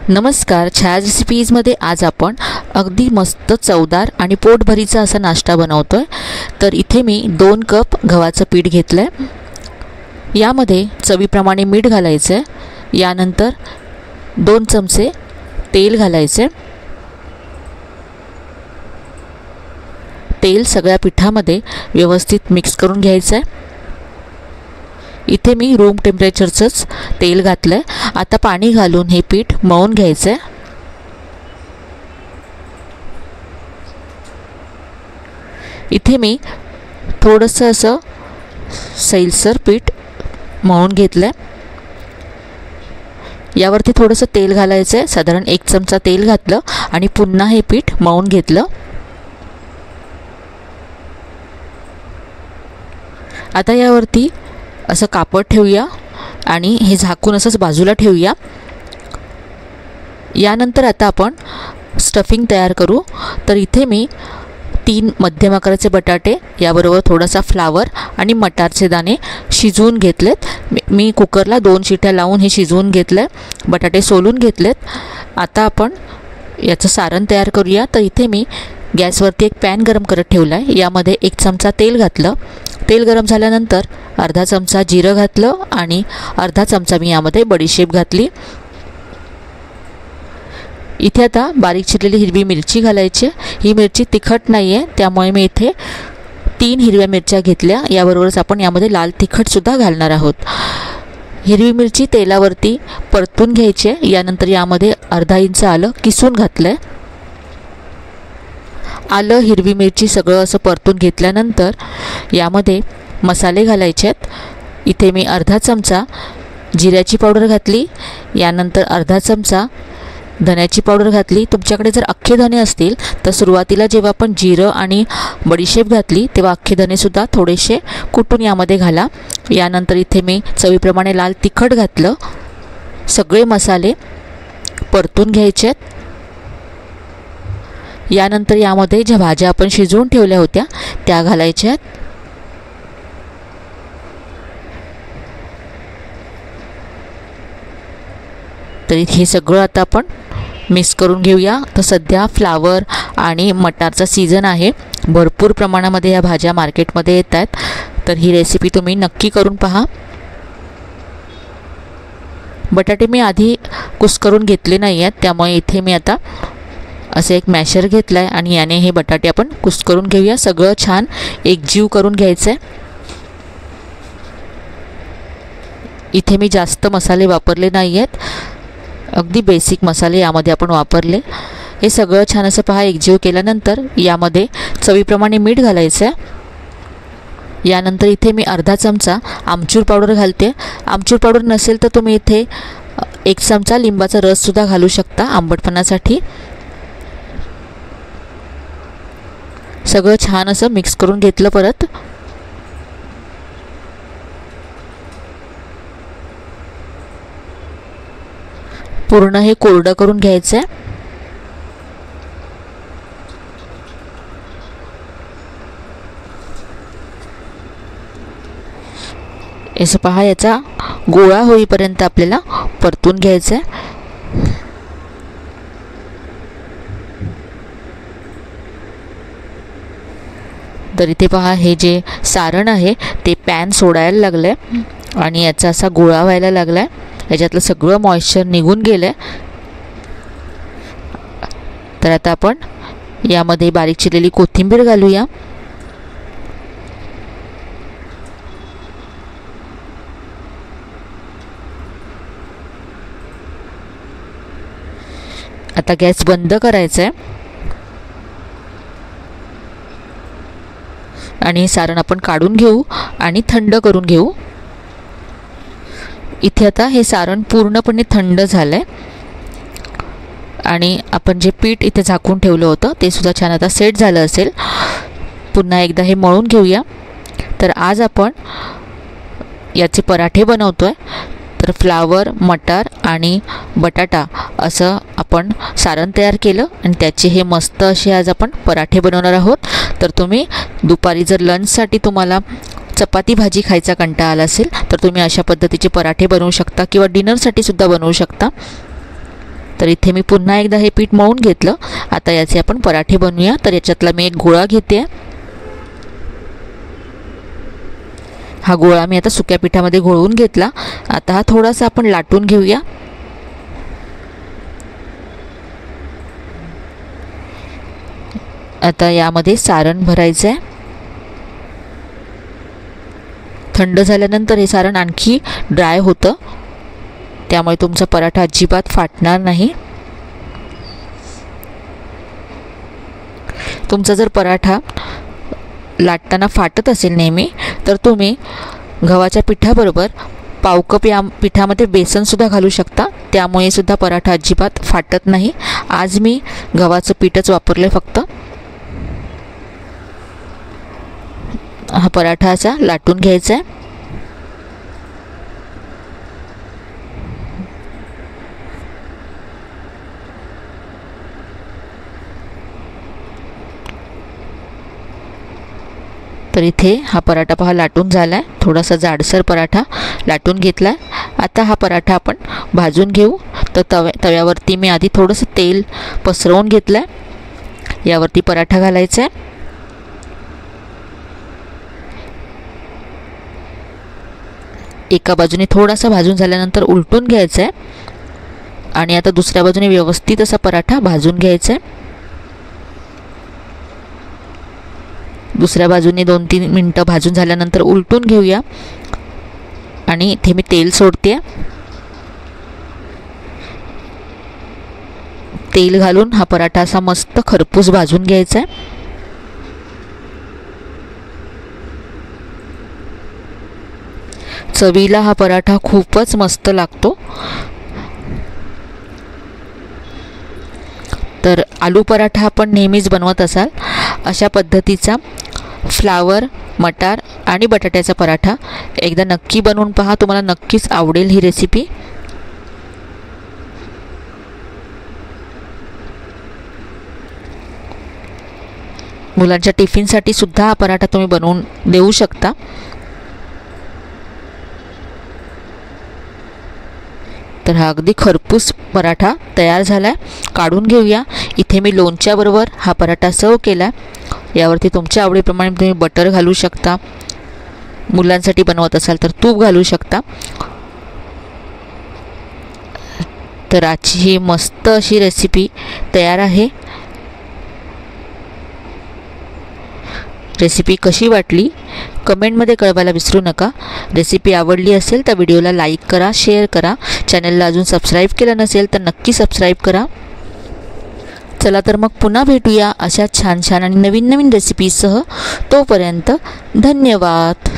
नमस्कार, छाया रेसिपीजमध्ये आज आपण अगदी मस्त चवदार आणि पोटभरीचा असा नाश्ता बनवतोय। तर इथे मी 2 कप गव्हाचं पीठ घेतलंय। यामध्ये चवीप्रमाणे मीठ घालायचं। यानंतर 2 चमचे तेल घालायचे। तेल सगळ्या पिठामध्ये व्यवस्थित मिक्स करून घ्यायचं। इथे मी रूम टेम्परेचरचंच तेल घातलंय। आता पाणी घालून हे पीठ मळून घ्यायचं। इथे मी थोडंसं असं सैलसर पीठ मळून घेतलंय। यावरती थोडंसं तेल घालायचं। साधारण 1 चमचा तेल घातलं आणि पुन्हा हे पीठ मळून घेतलं। आता यावरती असं कापड ठेवूया आणि हे झाकून असंच बाजूला ठेवूया। यानंतर आता आपण स्टफिंग तयार करू। तर इथे मी 3 मध्यम आकाराचे बटाटे, याबरोबर थोडासा फ्लावर आणि मटारचे दाणे शिजवून घेतलेत। मी कुकरला 2 शिट्या लावून हे शिजवून घेतले। बटाटे सोलून घेतलेत। आता आपण याचं सारण तयार करूया। तर इथे मी गॅसवरती एक पॅन गरम करत ठेवला आहे। यामध्ये 1 चमचा तेल घातलं। तेल गरम झाल्यानंतर अर्धा चमचा जिरं घातलं आणि अर्धा चमचा मी यामध्ये बडीशेप घातली। इथे आता बारीक चिरलेली हिरवी मिरची घालायची। ही मिरची तिखट नाही आहे, त्यामुळे मी इथे 3 हिरव्या मिरच्या घेतल्या। याबरोबरच आपण यामध्ये लाल तिखट सुद्धा घालणार आहोत। हिरवी मिरची तेलावरती परतून घ्यायची। यानंतर यामध्ये अर्धा इंच आलं किसून घातलंय। आलं, हिरवी मिरची सगळं असं परतून घेतल्यानंतर यामध्ये मसाले घालायचे आहेत। इथे मी अर्धा चमचा जिऱ्याची पावडर घातली। यानंतर अर्धा चमचा धन्याची पावडर घातली। तुमच्याकडे जर अख्खे धने असतील तर सुरुवातीला जेव्हा आपण जिरं आणि बडीशेप घातली तेव्हा अख्खे धने सुद्धा थोडेसे कुटून यामध्ये घाला। यानंतर इथे मी चवीप्रमाणे लाल तिखट घातलं। सगळे मसाले परतून घ्यायचे आहेत। यानंतर यामध्ये ज्या भाज्या आपण शिजवून ठेवल्या होत्या त्या घालायच्या आहेत। तर हे सगळं आता आपण मिक्स करून घेऊया। तर सध्या फ्लावर आणि मटारचा सीझन आहे। भरपूर प्रमाणामध्ये या भाज्या मार्केटमध्ये येत आहेत। तर ही रेसिपी तुम्ही नक्की करून पहा। बटाटे मी आधी कुस्करून घेतले नाही आहेत, त्यामुळे इथे मी आता असे एक मॅशर घेतला आहे आणि याने हे बटाटे आपण कुस्करून घेऊया। सगळं छान एकजीव करून घ्यायचं आहे। इथे मी जास्त मसाले वापरले नाही आहेत, अगदी बेसिक मसाले यामध्ये आपण वापरले। हे सगळं छान असं पहा एकजीव केल्यानंतर यामध्ये चवीप्रमाणे मीठ घालायचं आहे। यानंतर इथे मी अर्धा चमचा आमचूर पावडर घालते। आमचूर पावडर नसेल तर तुम्ही इथे 1 चमचा लिंबाचा रस सुद्धा घालू शकता आंबटपणासाठी। सगळं छान असं मिक्स करून घेतलं। परत पूर्ण हे कोरडं करून घ्यायचं आहे। असं पहा, याचा गोळा होईपर्यंत आपल्याला परतून घ्यायचं आहे। तर इथे पहा, हे जे सारण आहे ते पॅन सोडायला लागलं आहे आणि याचा असा गोळा व्हायला लागला आहे। याच्यातलं सगळं मॉइश्चर निघून गेलं आहे। तर आता आपण यामध्ये बारीक चिरलेली कोथिंबीर घालूया। आता गॅस बंद करायचा आहे आणि सारण आपण काढून घेऊ आणि थंड करून घेऊ। इथे आता हे सारण पूर्णपणे थंड झालंय आणि आपण जे पीठ इथे झाकून ठेवलं होतं ते सुद्धा छान आता सेट झालं असेल। पुन्हा एकदा हे मळून घेऊया। तर आज आपण याचे पराठे बनवतोय। तर फ्लावर, मटार आणि बटाटा असं आपण सारण तयार केलं आणि त्याचे हे मस्त असे आज आपण पराठे बनवणार आहोत। तर तुम्ही दुपारी जर लंचसाठी तुम्हाला चपाती भाजी खायचा कंटाळा आला असेल तर तुम्ही अशा पद्धतीचे पराठे बनवू शकता किंवा डिनरसाठी सुद्धा बनवू शकता। तर इथे मी पुन्हा एकदा हे पीठ मळून घेतलं. आता याचे आपण पराठे बनवूया. तर याच्यातला मी एक गोळा घेते. हा गोळा मी आता सुक्या पिठामध्ये घोळवून घेतला. आता हा थोडासा आपण लाटून घेऊया. आता यामध्ये सारण भरायचं आहे. थंड झाल्यानंतर हे सारण आणखी ड्राय होतं, त्यामुळे तुमचा पराठा अजिबात फाटणार नाही. तुमचा जर पराठा लाटताना फाटत असेल नेहमी, तर तुम्ही गव्हाच्या पिठाबरोबर पाव कप या पिठामध्ये बेसनसुद्धा घालू शकता. त्यामुळे सुद्धा पराठा अजिबात फाटत नाही. आज मी गव्हाचं पीठच वापरलं फक्त. हा पराठा असा लाटून घ्यायचा आहे. तर इथे हा पराठा पहा लाटून झाला आहे. थोडासा जाडसर पराठा लाटून घेतला आहे. आता हा पराठा आपण भाजून घेऊ. तर तव्यावरती मी आधी थोडंसं तेल पसरवून घेतलं आहे. यावरती पराठा घालायचा आहे. एका बाजूने थोडासा भाजून झाल्यानंतर उलटून घ्यायचं आहे आणि आता दुसऱ्या बाजूने व्यवस्थित असा पराठा भाजून घ्यायचा आहे. दुसऱ्या बाजूने 2-3 मिनटं भाजून झाल्यानंतर उलटून घेऊया आणि इथे मी तेल सोडते. तेल घालून हा पराठा असा मस्त खरपूस भाजून घ्यायचा आहे. चवीला हा पराठा खूपच मस्त लागतो. तर आलू पराठा आपण नेहमीच बनवत असाल, अशा पद्धतीचा फ्लावर, मटार आणि बटाट्याचा पराठा एकदा नक्की बनवून पहा. तुम्हाला नक्कीच आवडेल ही रेसिपी. मुलांच्या टिफिनसाठी सुद्धा हा पराठा तुम्ही बनवून देऊ शकता. तर हा अगदी खरपूस पराठा तयार झाला आहे. काढून घेऊया. इथे मी लोणच्याबरोबर हा पराठा सर्व केला. यावरती तुमच्या आवडीप्रमाणे तुम्ही बटर घालू शकता. मुलांसाठी बनवत असाल तर तूप घालू शकता. तर आजची ही मस्त अशी रेसिपी तयार आहे. रेसिपी कशी वाटली कमेंटमध्ये कळवायला विसरू नका. रेसिपी आवडली असेल तर व्हिडिओला लाईक करा, शेअर करा. चॅनलला अजून सबस्क्राईब केलं नसेल तर नक्की सबस्क्राईब करा. चला तर मग पुन्हा भेटूया अशा छान छान आणि नवीन नवीन रेसिपीसह. तोपर्यंत धन्यवाद.